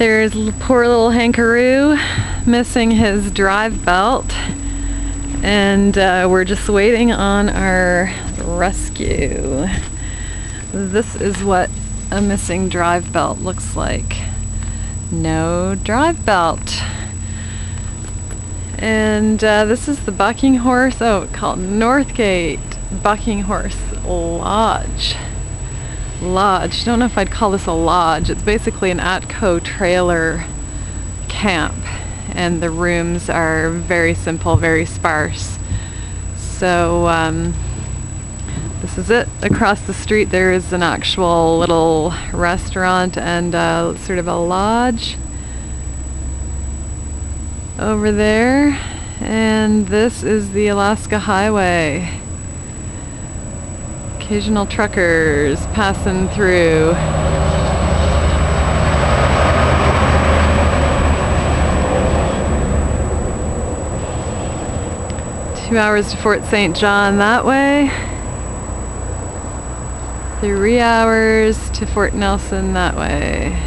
There's poor little Hankaroo missing his drive belt, and we're just waiting on our rescue. This is what a missing drive belt looks like. No drive belt. And this is the Buckinghorse, called Northgate Buckinghorse Lodge. Don't know if I'd call this a lodge. It's basically an Atco trailer camp, and the rooms are very simple, very sparse. So this is it. Across the street there is an actual little restaurant and sort of a lodge over there, and this is the Alaska Highway. Occasional truckers passing through. Two hours to Fort St. John that way. 3 hours to Fort Nelson that way.